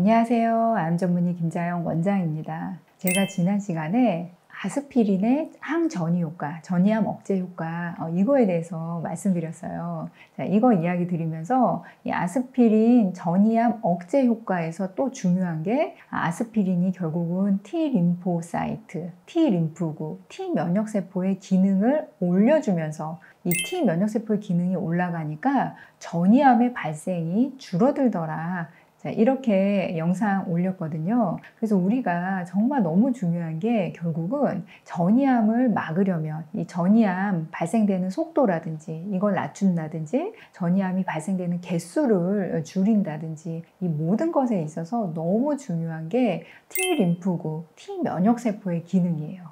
안녕하세요. 암 전문의 김자영 원장입니다. 제가 지난 시간에 아스피린의 항전이 효과, 전이암 억제 효과 이거에 대해서 말씀드렸어요. 자, 이거 이야기 드리면서 이 아스피린 전이암 억제 효과에서 또 중요한 게 아스피린이 결국은 T림포사이트, T림프구, T면역세포의 기능을 올려주면서 이 T면역세포의 기능이 올라가니까 전이암의 발생이 줄어들더라. 자, 이렇게 영상 올렸거든요. 그래서 우리가 정말 너무 중요한 게 결국은 전이암을 막으려면 이 전이암 발생되는 속도라든지 이걸 낮춘다든지 전이암이 발생되는 개수를 줄인다든지 이 모든 것에 있어서 너무 중요한 게 T림프구, T면역세포의 기능이에요.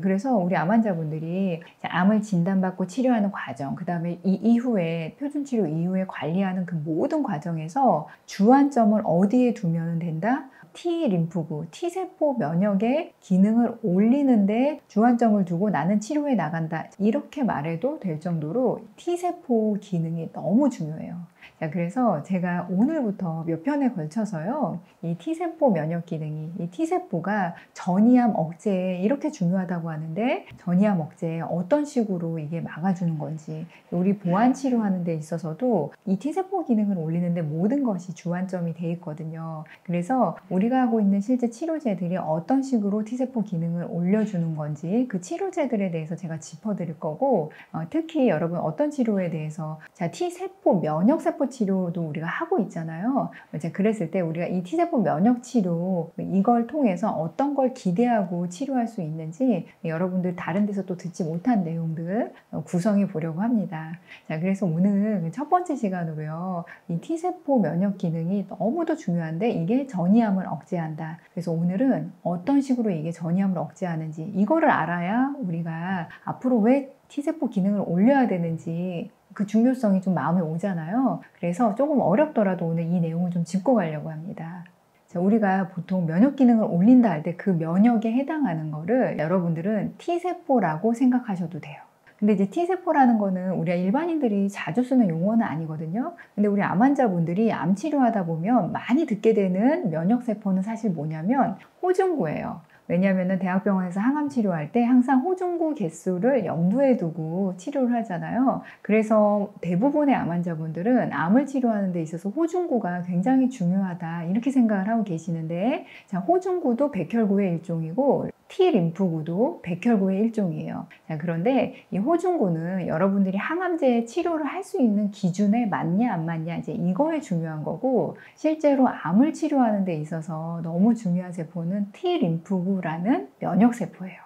그래서 우리 암 환자분들이 암을 진단받고 치료하는 과정, 그 다음에 이 이후에 표준치료 이후에 관리하는 그 모든 과정에서 주안점을 어디에 두면 된다? T림프구, T세포 면역의 기능을 올리는데 주안점을 두고 나는 치료에 나간다. 이렇게 말해도 될 정도로 T세포 기능이 너무 중요해요. 자, 그래서 제가 오늘부터 몇 편에 걸쳐서요, 이 T세포 면역 기능이, 이 T세포가 전이암 억제에 이렇게 중요하다고 하는데, 전이암 억제에 어떤 식으로 이게 막아주는 건지, 우리 보완 치료하는 데 있어서도 이 T세포 기능을 올리는데 모든 것이 주안점이 돼 있거든요. 그래서 우리가 하고 있는 실제 치료제들이 어떤 식으로 T세포 기능을 올려주는 건지 그 치료제들에 대해서 제가 짚어드릴 거고, 특히 여러분 어떤 치료에 대해서, 자, T세포 면역세포 치료도 우리가 하고 있잖아요. 이제 그랬을 때 우리가 이 T세포 면역 치료 이걸 통해서 어떤 걸 기대하고 치료할 수 있는지 여러분들 다른 데서 또 듣지 못한 내용들 구성해 보려고 합니다. 자, 그래서 오늘 첫 번째 시간으로요, 이 T세포 면역 기능이 너무도 중요한데 이게 전이암을 억제한다. 그래서 오늘은 어떤 식으로 이게 전이암을 억제하는지 이거를 알아야 우리가 앞으로 왜 T세포 기능을 올려야 되는지 그 중요성이 좀 마음에 오잖아요. 그래서 조금 어렵더라도 오늘 이 내용을 좀 짚고 가려고 합니다. 자, 우리가 보통 면역 기능을 올린다 할 때 그 면역에 해당하는 거를 여러분들은 T세포라고 생각하셔도 돼요. 근데 이제 T세포라는 거는 우리가 일반인들이 자주 쓰는 용어는 아니거든요. 근데 우리 암 환자분들이 암 치료하다 보면 많이 듣게 되는 면역세포는 사실 뭐냐면 호중구예요. 왜냐하면 대학병원에서 항암 치료할 때 항상 호중구 개수를 염두에 두고 치료를 하잖아요. 그래서 대부분의 암 환자분들은 암을 치료하는 데 있어서 호중구가 굉장히 중요하다 이렇게 생각을 하고 계시는데, 자, 호중구도 백혈구의 일종이고 T림프구도 백혈구의 일종이에요. 자, 그런데 이 호중구는 여러분들이 항암제 치료를 할 수 있는 기준에 맞냐 안 맞냐 이제 이거에 중요한 거고, 실제로 암을 치료하는 데 있어서 너무 중요한 세포는 T림프구라는 면역세포예요.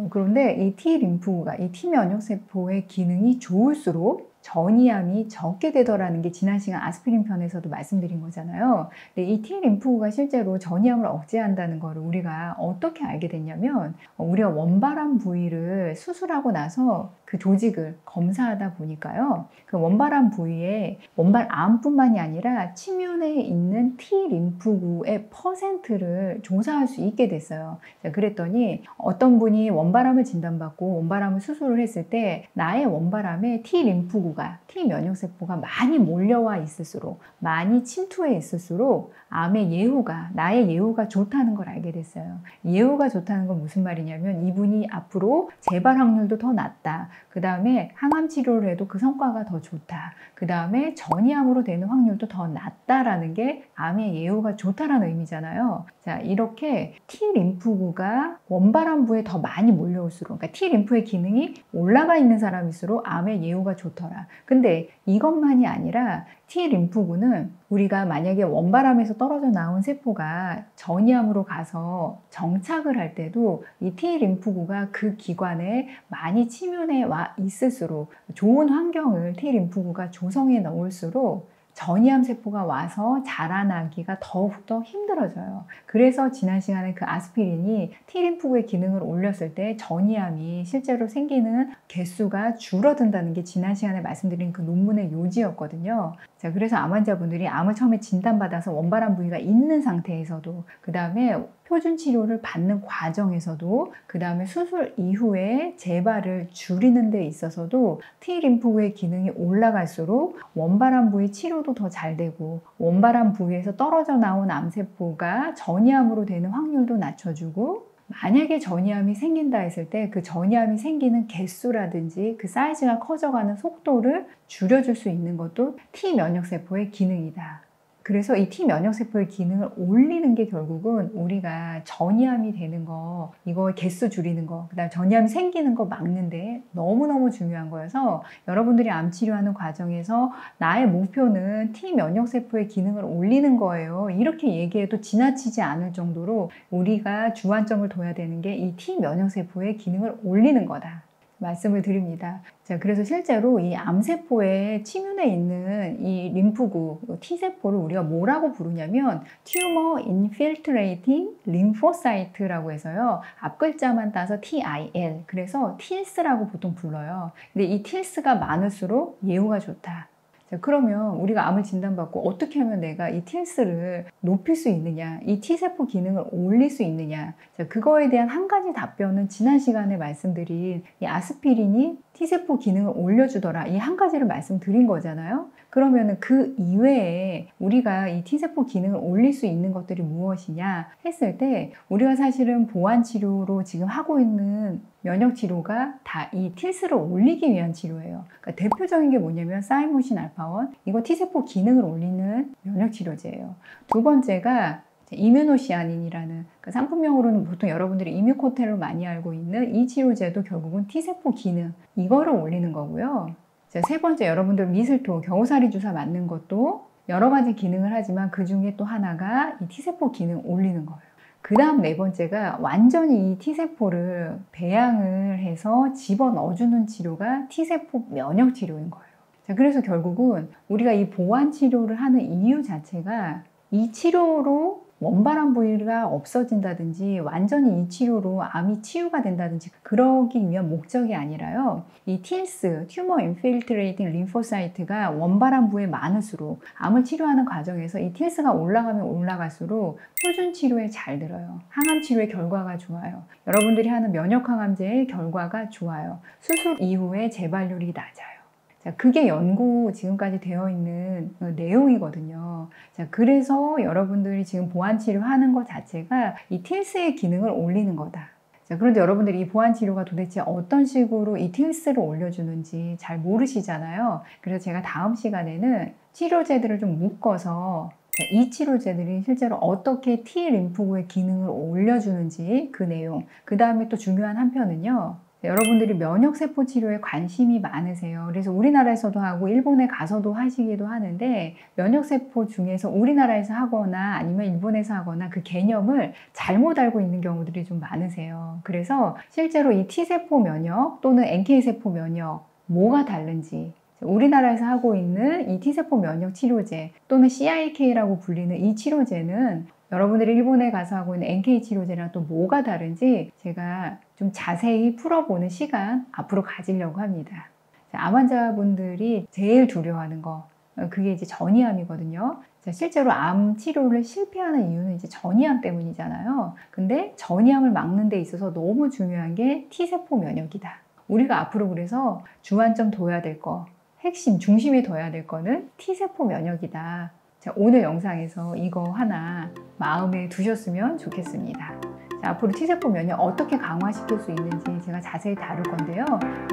그런데 이 T림프구가, 이 T면역세포의 기능이 좋을수록 전이암이 적게 되더라는 게 지난 시간 아스피린 편에서도 말씀드린 거잖아요. 근데 이 T림프구가 실제로 전이암을 억제한다는 거를 우리가 어떻게 알게 됐냐면, 우리가 원발암 부위를 수술하고 나서 그 조직을 검사하다 보니까요, 그 원발암 부위에 원발암뿐만이 아니라 침윤에 있는 T림프구의 퍼센트를 조사할 수 있게 됐어요. 그랬더니 어떤 분이 원발암을 진단받고 원발암을 수술을 했을 때 나의 원발암에 T림프구가, T면역세포가 많이 몰려와 있을수록, 많이 침투해 있을수록 암의 예후가, 나의 예후가 좋다는 걸 알게 됐어요. 예후가 좋다는 건 무슨 말이냐면 이분이 앞으로 재발 확률도 더 낮다. 그 다음에 항암 치료를 해도 그 성과가 더 좋다. 그 다음에 전이암으로 되는 확률도 더 낮다라는 게 암의 예후가 좋다라는 의미잖아요. 자, 이렇게 T림프구가 원발암부에 더 많이 몰려올수록, 그러니까 T림프의 기능이 올라가 있는 사람일수록 암의 예후가 좋더라. 근데 이것만이 아니라 T림프구는 우리가 만약에 원발암에서 떨어져 나온 세포가 전이암으로 가서 정착을 할 때도 이 T림프구가 그 기관에 많이 침윤해 와 있을수록, 좋은 환경을 T림프구가 조성해 놓을수록 전이암 세포가 와서 자라나기가 더욱더 힘들어져요. 그래서 지난 시간에 그 아스피린이 T림프구의 기능을 올렸을 때 전이암이 실제로 생기는 개수가 줄어든다는 게 지난 시간에 말씀드린 그 논문의 요지였거든요. 자, 그래서 암 환자분들이 암을 처음에 진단받아서 원발암 부위가 있는 상태에서도, 그 다음에 표준 치료를 받는 과정에서도, 그 다음에 수술 이후에 재발을 줄이는 데 있어서도 T림프구의 기능이 올라갈수록 원발암 부위 치료도 더 잘 되고, 원발암 부위에서 떨어져 나온 암세포가 전이암으로 되는 확률도 낮춰주고, 만약에 전이암이 생긴다 했을 때 그 전이암이 생기는 개수라든지 그 사이즈가 커져가는 속도를 줄여줄 수 있는 것도 T면역세포의 기능이다. 그래서 이 T면역세포의 기능을 올리는 게 결국은 우리가 전이암이 되는 거, 이거 개수 줄이는 거, 그 다음에 전이암이 생기는 거 막는데 너무너무 중요한 거여서, 여러분들이 암 치료하는 과정에서 나의 목표는 T면역세포의 기능을 올리는 거예요, 이렇게 얘기해도 지나치지 않을 정도로 우리가 주안점을 둬야 되는 게 이 T면역세포의 기능을 올리는 거다 말씀을 드립니다. 자, 그래서 실제로 이 암세포의 치면에 있는 이 림프구, T세포를 우리가 뭐라고 부르냐면 Tumor Infiltrating Lymphocyte라고 해서요. 앞글자만 따서 TIL, 그래서 TILS라고 보통 불러요. 근데 이 TILS가 많을수록 예후가 좋다. 자, 그러면 우리가 암을 진단받고 어떻게 하면 내가 이 TILS를 높일 수 있느냐, 이 T세포 기능을 올릴 수 있느냐, 자, 그거에 대한 한 가지 답변은 지난 시간에 말씀드린 이 아스피린이 T세포 기능을 올려주더라, 이 한 가지를 말씀드린 거잖아요. 그러면 그 이외에 우리가 이 T세포 기능을 올릴 수 있는 것들이 무엇이냐 했을 때, 우리가 사실은 보완치료로 지금 하고 있는 면역치료가 다 이 TILS를 올리기 위한 치료예요. 그러니까 대표적인 게 뭐냐면 사이모신 알파1, 이거 T세포 기능을 올리는 면역치료제예요. 두 번째가 이뮤노시아닌이라는, 그 상품명으로는 보통 여러분들이 이뮤코텔로 많이 알고 있는 이 치료제도 결국은 T세포 기능, 이거를 올리는 거고요. 자, 세 번째, 여러분들 미슬토, 겨우살이 주사 맞는 것도 여러 가지 기능을 하지만 그 중에 또 하나가 이 T세포 기능 올리는 거예요. 그 다음 네 번째가 완전히 이 T세포를 배양을 해서 집어넣어주는 치료가 T세포 면역 치료인 거예요. 자, 그래서 결국은 우리가 이 보완 치료를 하는 이유 자체가 이 치료로 원발암 부위가 없어진다든지 완전히 이 치료로 암이 치유가 된다든지 그러기 위한 목적이 아니라요. 이 TILS, Tumor Infiltrating Lymphocyte가 원발암 부위에 많을수록 암을 치료하는 과정에서 이 TILS가 올라가면 올라갈수록 표준 치료에 잘 들어요. 항암 치료의 결과가 좋아요. 여러분들이 하는 면역항암제의 결과가 좋아요. 수술 이후에 재발률이 낮아요. 자, 그게 연구 지금까지 되어 있는 내용이거든요. 자, 그래서 여러분들이 지금 보완치료 하는 것 자체가 이 TILS의 기능을 올리는 거다. 자, 그런데 여러분들이 이 보완치료가 도대체 어떤 식으로 이 TILS를 올려주는지 잘 모르시잖아요. 그래서 제가 다음 시간에는 치료제들을 좀 묶어서 이 치료제들이 실제로 어떻게 T림프구의 기능을 올려주는지 그 내용, 그 다음에 또 중요한 한편은요, 여러분들이 면역세포 치료에 관심이 많으세요. 그래서 우리나라에서도 하고 일본에 가서도 하시기도 하는데, 면역세포 중에서 우리나라에서 하거나 아니면 일본에서 하거나 그 개념을 잘못 알고 있는 경우들이 좀 많으세요. 그래서 실제로 이 T세포 면역 또는 NK세포 면역 뭐가 다른지, 우리나라에서 하고 있는 이 T세포 면역 치료제 또는 CIK라고 불리는 이 치료제는 여러분들이 일본에 가서 하고 있는 NK 치료제랑 또 뭐가 다른지 제가 좀 자세히 풀어보는 시간 앞으로 가지려고 합니다. 암 환자분들이 제일 두려워하는 거, 그게 이제 전이암이거든요. 실제로 암 치료를 실패하는 이유는 이제 전이암 때문이잖아요. 근데 전이암을 막는 데 있어서 너무 중요한 게 T세포 면역이다. 우리가 앞으로 그래서 주안점 둬야 될 거, 핵심, 중심에 둬야 될 거는 T세포 면역이다. 자, 오늘 영상에서 이거 하나 마음에 두셨으면 좋겠습니다. 자, 앞으로 T세포 면역 어떻게 강화시킬 수 있는지 제가 자세히 다룰 건데요.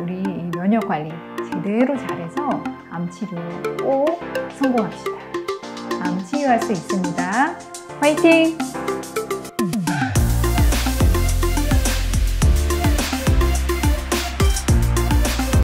우리 이 면역 관리 제대로 잘해서 암 치료 꼭 성공합시다. 암 치유할 수 있습니다. 화이팅!